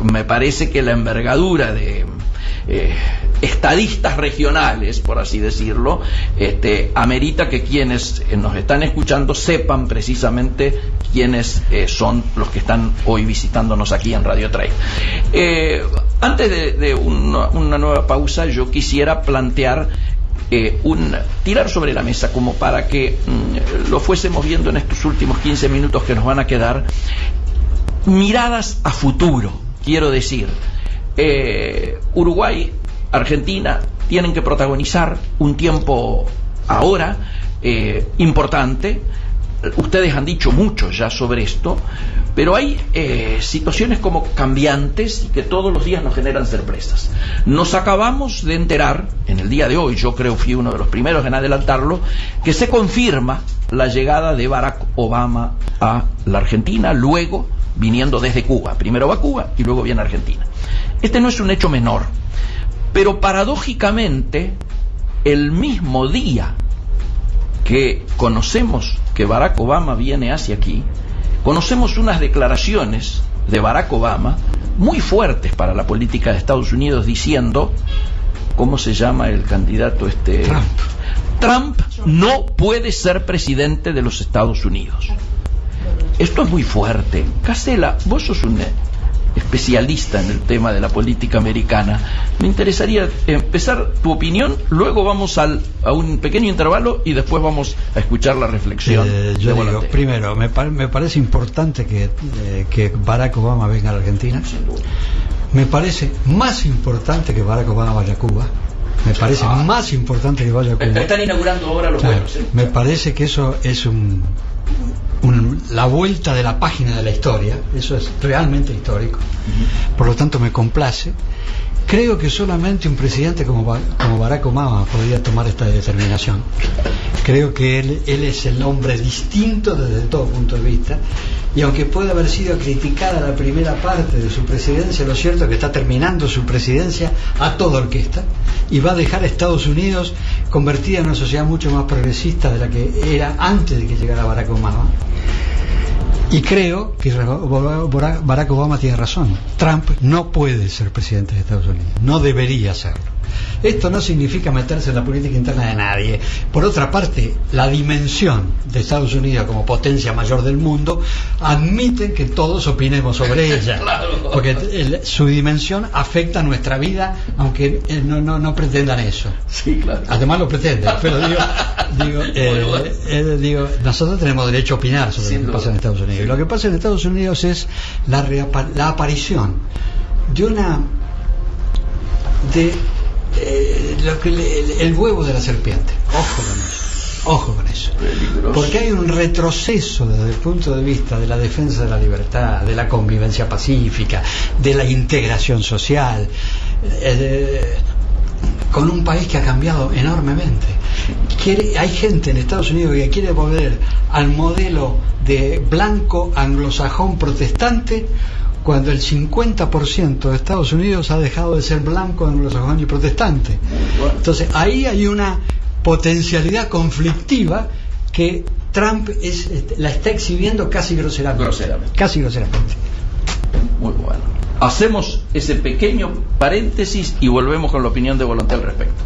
Me parece que la envergadura de estadistas regionales, por así decirlo, amerita que quienes nos están escuchando sepan precisamente quiénes son los que están hoy visitándonos aquí en Radio Trail. Antes de una nueva pausa, yo quisiera plantear tirar sobre la mesa, como para que lo fuésemos viendo en estos últimos 15 minutos que nos van a quedar, miradas a futuro. Quiero decir, Uruguay, Argentina tienen que protagonizar un tiempo ahora importante, ustedes han dicho mucho ya sobre esto, pero hay situaciones como cambiantes y que todos los días nos generan sorpresas. Nos acabamos de enterar, en el día de hoy, yo creo fui uno de los primeros en adelantarlo, que se confirma la llegada de Barack Obama a la Argentina, luego viniendo desde Cuba. Primero va a Cuba y luego viene a Argentina. Este no es un hecho menor, pero paradójicamente, el mismo día que conocemos que Barack Obama viene hacia aquí, conocemos unas declaraciones de Barack Obama muy fuertes para la política de Estados Unidos, diciendo, ¿cómo se llama el candidato este? Trump no puede ser presidente de los Estados Unidos. Esto es muy fuerte. Casella, vos sos un especialista en el tema de la política americana. Me interesaría empezar tu opinión, luego vamos a un pequeño intervalo y después vamos a escuchar la reflexión. Yo digo, primero, me parece importante que Barack Obama venga a la Argentina. Me parece más importante que Barack Obama vaya a Cuba. Me parece más importante que vaya a Cuba. Están inaugurando ahora los vuelos. Me parece que eso es la vuelta de la página de la historia. Eso es realmente histórico. Por lo tanto me complace. Creo que solamente un presidente como Barack Obama podría tomar esta determinación. Creo que él es el hombre distinto desde todo punto de vista, y aunque puede haber sido criticada la primera parte de su presidencia, lo cierto es que está terminando su presidencia a toda orquesta y va a dejar a Estados Unidos convertida en una sociedad mucho más progresista de la que era antes de que llegara Barack Obama. Y creo que Barack Obama tiene razón. Trump no puede ser presidente de Estados Unidos, no debería serlo. Esto no significa meterse en la política interna de nadie. Por otra parte, la dimensión de Estados Unidos como potencia mayor del mundo admite que todos opinemos sobre ella, porque su dimensión afecta nuestra vida, aunque no pretendan eso. Sí, claro. Además lo pretenden, pero digo, nosotros tenemos derecho a opinar sobre lo que pasa en Estados Unidos. Y lo que pasa en Estados Unidos es la aparición el huevo de la serpiente. Ojo con eso. Peligroso. Porque hay un retroceso desde el punto de vista de la defensa de la libertad, de la convivencia pacífica, de la integración social, con un país que ha cambiado enormemente. Hay gente en Estados Unidos que quiere volver al modelo de blanco anglosajón protestante, cuando el 50% de Estados Unidos ha dejado de ser blanco, anglosajón y protestante. Entonces ahí hay una potencialidad conflictiva que Trump la está exhibiendo casi groseramente. Muy bueno. Hacemos ese pequeño paréntesis y volvemos con la opinión de Volonté al respecto.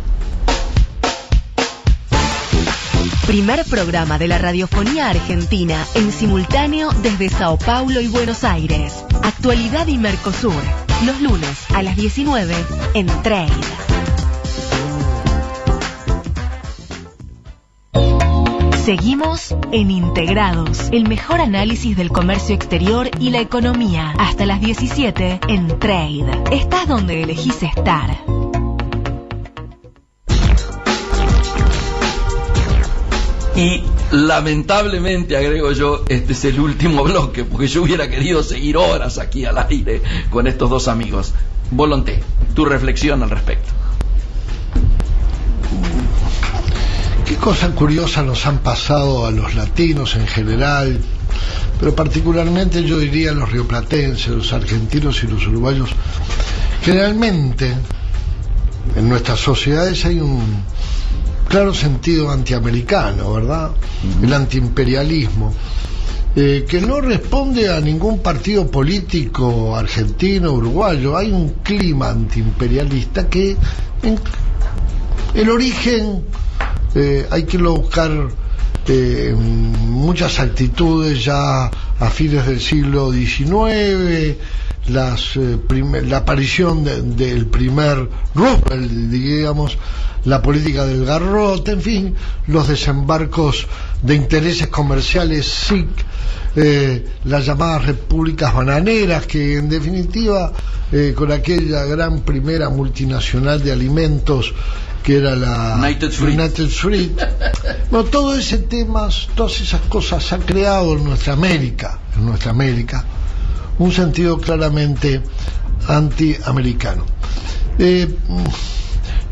Primer programa de la radiofonía argentina en simultáneo desde Sao Paulo y Buenos Aires. Actualidad y Mercosur. Los lunes a las 19 en Trade. Seguimos en Integrados, el mejor análisis del comercio exterior y la economía. Hasta las 17 en Trade. Estás donde elegís estar. Y lamentablemente, agrego yo, este es el último bloque, porque yo hubiera querido seguir horas aquí al aire con estos dos amigos. Volonté, tu reflexión al respecto. Qué cosas curiosas nos han pasado a los latinos en general, pero particularmente yo diría a los rioplatenses, los argentinos y los uruguayos. Generalmente en nuestras sociedades hay un claro sentido antiamericano, ¿verdad? El antiimperialismo, que no responde a ningún partido político argentino, uruguayo. Hay un clima antiimperialista que el origen hay que irlo a buscar en muchas actitudes ya a fines del siglo XIX, la aparición del primer Roosevelt, digamos, la política del garrote, en fin, los desembarcos de intereses comerciales SIC, las llamadas repúblicas bananeras, que en definitiva con aquella gran primera multinacional de alimentos que era la United Fruit, Bueno, todo ese tema, todas esas cosas han creado en nuestra América, un sentido claramente antiamericano.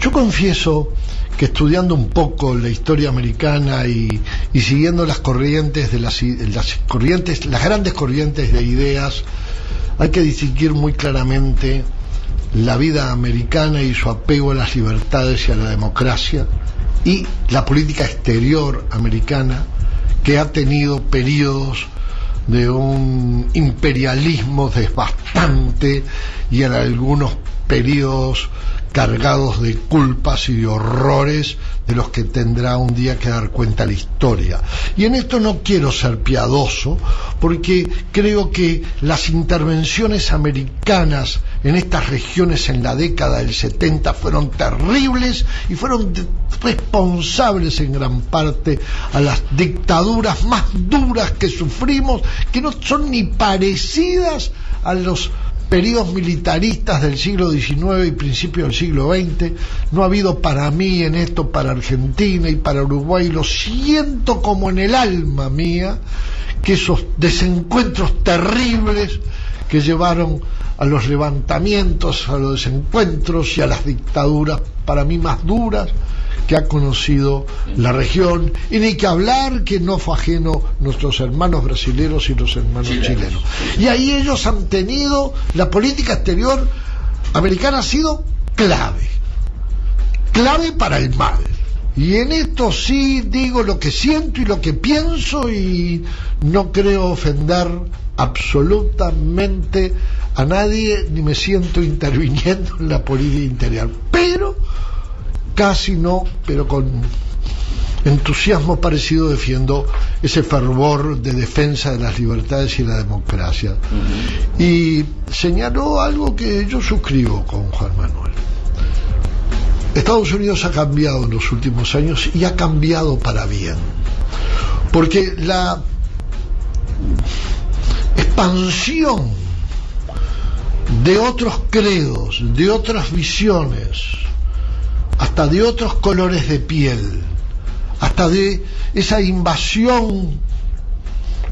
Yo confieso que estudiando un poco la historia americana y siguiendo las corrientes de las grandes corrientes de ideas, hay que distinguir muy claramente la vida americana y su apego a las libertades y a la democracia, y la política exterior americana, que ha tenido periodos de un imperialismo devastante y en algunos periodos cargados de culpas y de horrores de los que tendrá un día que dar cuenta la historia. Y en esto no quiero ser piadoso, porque creo que las intervenciones americanas en estas regiones en la década del 70 fueron terribles y fueron responsables en gran parte a las dictaduras más duras que sufrimos, que no son ni parecidas a los periodos militaristas del siglo XIX y principios del siglo XX. No ha habido para mí en esto, para Argentina y para Uruguay, lo siento como en el alma mía, que esos desencuentros terribles que llevaron a los levantamientos, a los desencuentros y a las dictaduras para mí más duras que ha conocido la región, y ni que hablar que no fue ajeno nuestros hermanos brasileños y los hermanos chilenos. Y ahí ellos han tenido, la política exterior americana ha sido clave para el mal. Y en esto sí digo lo que siento y lo que pienso, y no creo ofender absolutamente a nadie, ni me siento interviniendo en la política interior, pero casi no, pero con entusiasmo parecido defiendo ese fervor de defensa de las libertades y la democracia. Y señaló algo que yo suscribo con Juan Manuel. Estados Unidos ha cambiado en los últimos años, y ha cambiado para bien, porque la expansión de otros credos, de otras visiones, hasta de otros colores de piel, hasta de esa invasión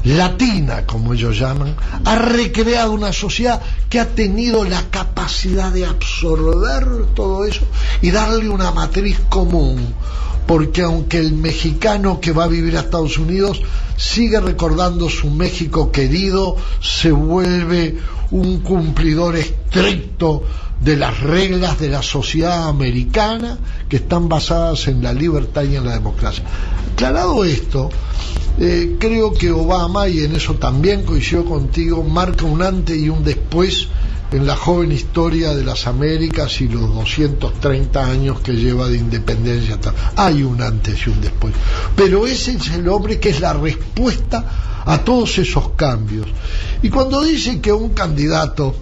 latina, como ellos llaman, ha recreado una sociedad que ha tenido la capacidad de absorber todo eso y darle una matriz común, porque aunque el mexicano que va a vivir a Estados Unidos sigue recordando su México querido, se vuelve un cumplidor estricto de las reglas de la sociedad americana, que están basadas en la libertad y en la democracia. Aclarado esto, creo que Obama, y en eso también coincido contigo, marca un antes y un después en la joven historia de las Américas y los 230 años que lleva de independencia. Hay un antes y un después, pero ese es el hombre que es la respuesta a todos esos cambios. Y cuando dice que un candidato,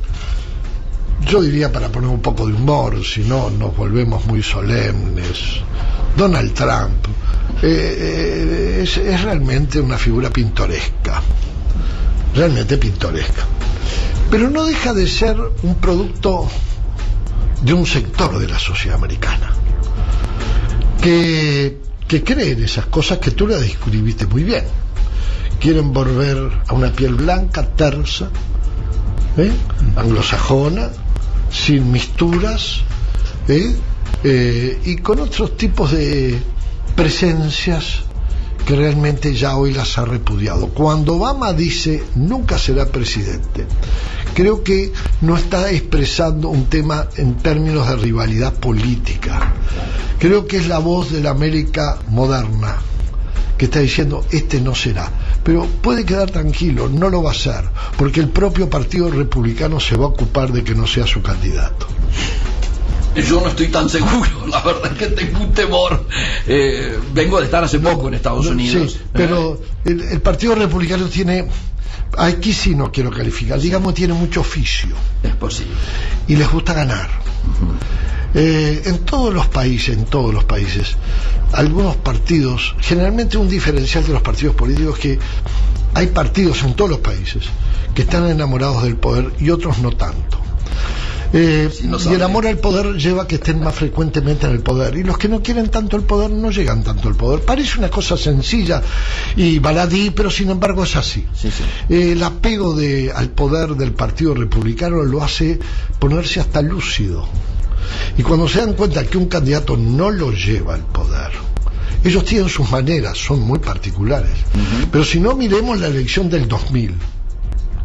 yo diría, para poner un poco de humor, si no nos volvemos muy solemnes, Donald Trump es realmente una figura pintoresca, realmente pintoresca, pero no deja de ser un producto de un sector de la sociedad americana que cree en esas cosas que tú las describiste muy bien. Quieren volver a una piel blanca, tersa, anglosajona, sin misturas, y con otros tipos de presencias que realmente ya hoy las ha repudiado. Cuando Obama dice nunca será presidente, creo que no está expresando un tema en términos de rivalidad política. Creo que es la voz de la América moderna que está diciendo este no será. Pero puede quedar tranquilo, no lo va a ser, porque el propio Partido Republicano se va a ocupar de que no sea su candidato. Yo no estoy tan seguro, la verdad es que tengo un temor. Vengo de estar hace poco en Estados Unidos. Sí, pero el Partido Republicano tiene, aquí sí no quiero calificar, digamos, tiene mucho oficio. Es posible. Y les gusta ganar. En todos los países, algunos partidos, generalmente un diferencial de los partidos políticos, que hay partidos en todos los países que están enamorados del poder y otros no tanto. Y el amor al poder lleva a que estén más frecuentemente en el poder, y los que no quieren tanto el poder no llegan tanto al poder. Parece una cosa sencilla y baladí, pero sin embargo es así. Sí. El apego al poder del Partido Republicano lo hace ponerse hasta lúcido, y cuando se dan cuenta que un candidato no lo lleva al poder, ellos tienen sus maneras, son muy particulares. Pero si no, miremos la elección del 2000.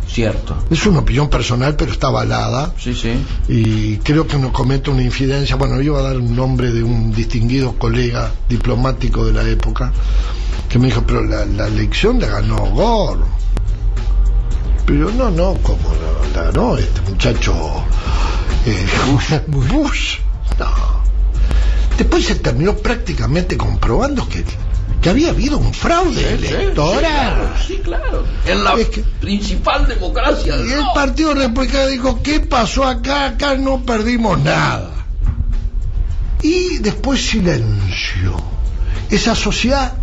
Cierto. Es una opinión personal, pero está avalada. Sí. Y creo que uno comete una infidencia. Bueno, yo voy a dar un nombre de un distinguido colega diplomático de la época, que me dijo, pero la elección la ganó Gore. Pero no, ¿cómo la ganó este muchacho? Bush. No. Después se terminó prácticamente comprobando que había habido un fraude electoral. Sí, claro. En la principal democracia del Y el Partido Republicano dijo, ¿qué pasó acá? Acá no perdimos nada. Y después silencio. Esa sociedad,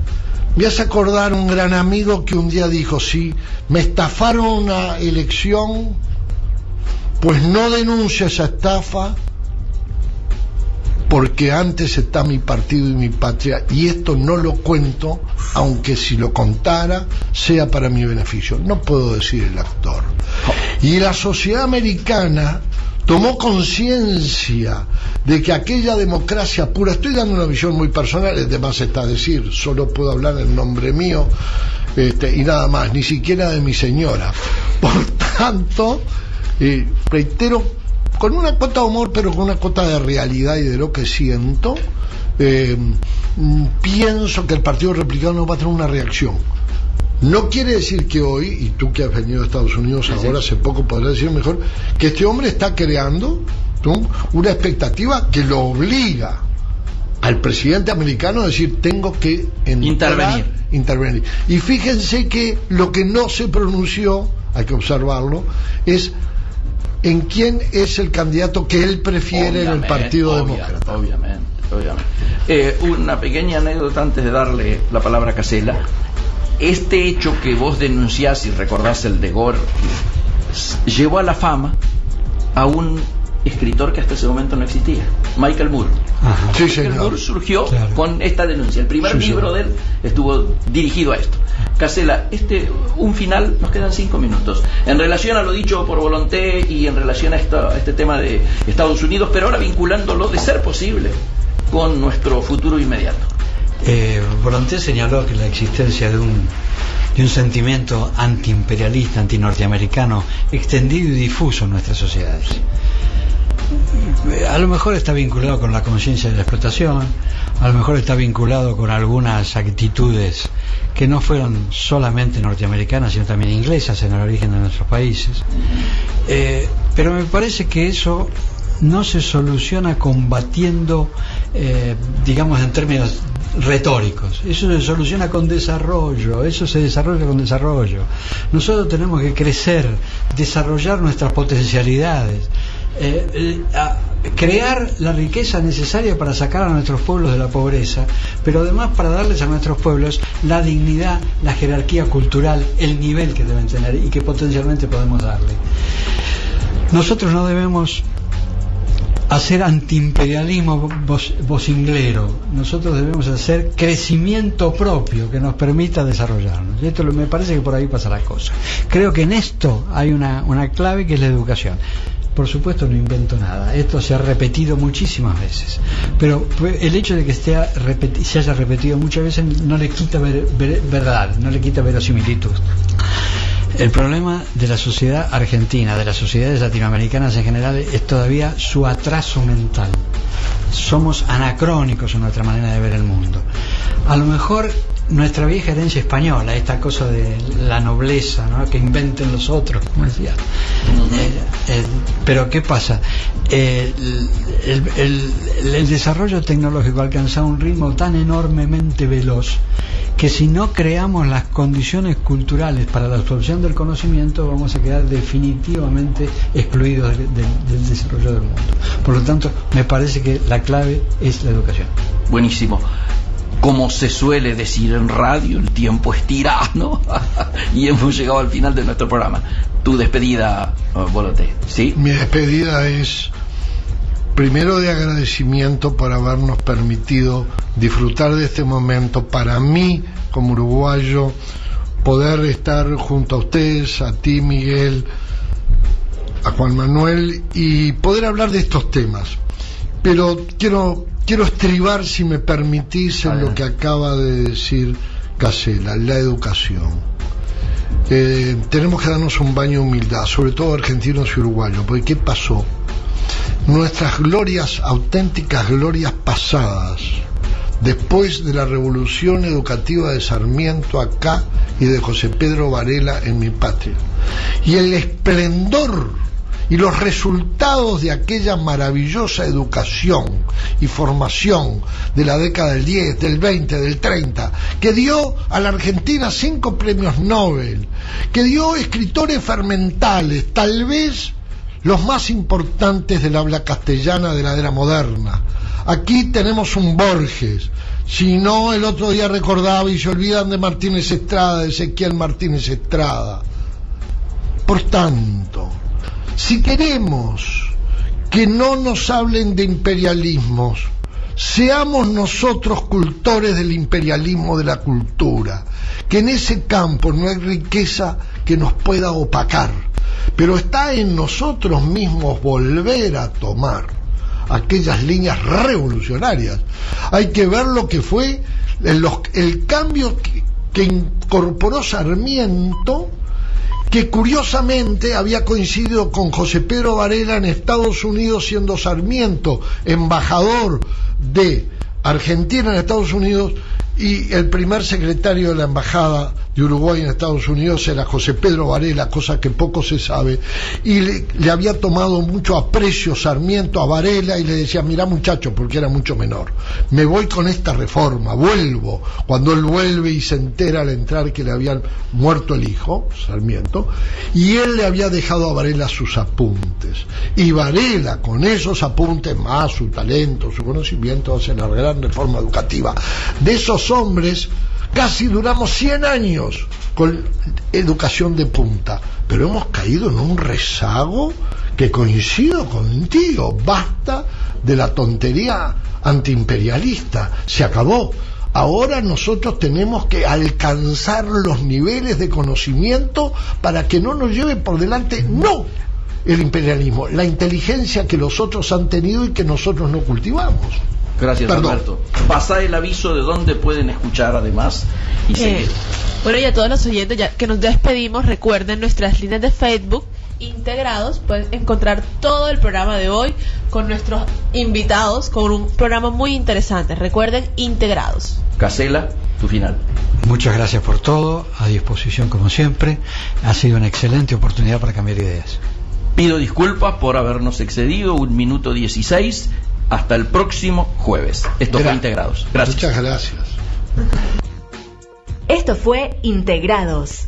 me hace acordar un gran amigo que un día dijo, sí, me estafaron una elección, pues no denuncio esa estafa, porque antes está mi partido y mi patria, y esto no lo cuento, aunque si lo contara sea para mi beneficio. No puedo decir el actor. Y la sociedad americana tomó conciencia de que aquella democracia pura, estoy dando una visión muy personal, además está a decir, solo puedo hablar en nombre mío, y nada más, ni siquiera de mi señora. Por tanto, reitero, con una cuota de humor, pero con una cuota de realidad y de lo que siento, pienso que el Partido Republicano va a tener una reacción. No quiere decir que hoy, y tú que has venido a Estados Unidos ahora hace poco podrás decir mejor, que este hombre está creando una expectativa que lo obliga al presidente americano a decir, tengo que intervenir. Y fíjense que lo que no se pronunció, hay que observarlo, es en quién es el candidato que él prefiere en el Partido Demócrata. Obviamente. Una pequeña anécdota antes de darle la palabra a Casella. Este hecho que vos denunciás y recordás, el de Gore, llevó a la fama a un escritor que hasta ese momento no existía, Michael Moore. Sí, Michael Moore surgió con esta denuncia. El primer libro de él estuvo dirigido a esto. Casella, un final, nos quedan 5 minutos. En relación a lo dicho por Volonté y en relación a este tema de Estados Unidos, pero ahora vinculándolo, de ser posible, con nuestro futuro inmediato. Volonté señaló que la existencia de un sentimiento antiimperialista, antinorteamericano, extendido y difuso en nuestras sociedades. A lo mejor está vinculado con la conciencia de la explotación, a lo mejor está vinculado con algunas actitudes que no fueron solamente norteamericanas, sino también inglesas en el origen de nuestros países. Pero me parece que eso no se soluciona combatiendo, digamos, en términos retóricos. Eso se soluciona con desarrollo, eso se desarrolla con desarrollo. Nosotros tenemos que crecer, desarrollar nuestras potencialidades, crear la riqueza necesaria para sacar a nuestros pueblos de la pobreza, pero además para darles a nuestros pueblos la dignidad, la jerarquía cultural, el nivel que deben tener y que potencialmente podemos darle. Nosotros no debemos hacer antiimperialismo vocinglero, nosotros debemos hacer crecimiento propio que nos permita desarrollarnos, y esto me parece que por ahí pasa la cosa. Creo que en esto hay una clave, que es la educación. Por supuesto no invento nada, esto se ha repetido muchísimas veces, pero el hecho de que se haya repetido muchas veces no le quita verdad, no le quita verosimilitud. El problema de la sociedad argentina, de las sociedades latinoamericanas en general, es todavía su atraso mental. Somos anacrónicos en nuestra manera de ver el mundo. A lo mejor nuestra vieja herencia española, esta cosa de la nobleza, ¿no?, que inventen los otros, como decía. Pero ¿qué pasa? El desarrollo tecnológico ha alcanzado un ritmo tan enormemente veloz que si no creamos las condiciones culturales para la absorción del conocimiento, vamos a quedar definitivamente excluidos del desarrollo del mundo. Por lo tanto, me parece que la clave es la educación. Buenísimo. Como se suele decir en radio, el tiempo es tirano y hemos llegado al final de nuestro programa. tu despedida, Bolote, ¿sí? Mi despedida es primero de agradecimiento por habernos permitido disfrutar de este momento. Para mí, como uruguayo, poder estar junto a ustedes, a ti, Miguel, a Juan Manuel, y poder hablar de estos temas. Pero quiero estribar, si me permitís, en lo que acaba de decir Casella, la educación. Tenemos que darnos un baño de humildad, sobre todo argentinos y uruguayos, porque ¿qué pasó? Nuestras glorias, auténticas glorias pasadas, después de la revolución educativa de Sarmiento acá y de José Pedro Varela en mi patria, y el esplendor y los resultados de aquella maravillosa educación y formación de la década del 10, del 20, del 30, que dio a la Argentina 5 premios Nobel, que dio escritores fermentales, tal vez los más importantes del habla castellana de la era moderna. Aquí tenemos un Borges. Si no, el otro día recordaba, y se olvidan de Martínez Estrada, de Ezequiel Martínez Estrada. Por tanto, si queremos que no nos hablen de imperialismos, seamos nosotros cultores del imperialismo de la cultura, que en ese campo no hay riqueza que nos pueda opacar, pero está en nosotros mismos volver a tomar aquellas líneas revolucionarias. Hay que ver lo que fue el cambio que incorporó Sarmiento, que curiosamente había coincidido con José Pedro Varela en Estados Unidos, siendo Sarmiento embajador de Argentina en Estados Unidos, y el primer secretario de la embajada de Uruguay en Estados Unidos era José Pedro Varela, cosa que poco se sabe, y le había tomado mucho aprecio Sarmiento a Varela, y le decía: mirá, muchacho, porque era mucho menor, me voy con esta reforma, vuelvo. Cuando él vuelve y se entera al entrar que le habían muerto el hijo, Sarmiento, y él le había dejado a Varela sus apuntes, y Varela, con esos apuntes más su talento, su conocimiento, hace la gran reforma educativa. De esos hombres casi duramos 100 años con educación de punta, pero hemos caído en un rezago que coincido contigo. Basta de la tontería antiimperialista, se acabó. Ahora nosotros tenemos que alcanzar los niveles de conocimiento para que no nos lleve por delante, no el imperialismo, la inteligencia que los otros han tenido y que nosotros no cultivamos. Gracias, Alberto. Pasá el aviso de dónde pueden escuchar además y seguir. Bueno, y a todos los oyentes, ya que nos despedimos, recuerden nuestras líneas de Facebook Integrados. Pueden encontrar todo el programa de hoy con nuestros invitados, con un programa muy interesante. Recuerden, Integrados. Casella, tu final. Muchas gracias por todo, a disposición como siempre. Ha sido una excelente oportunidad para cambiar ideas. Pido disculpas por habernos excedido 1 minuto 16. Hasta el próximo jueves. Esto fue Integrados. Gracias. Muchas gracias. Esto fue Integrados.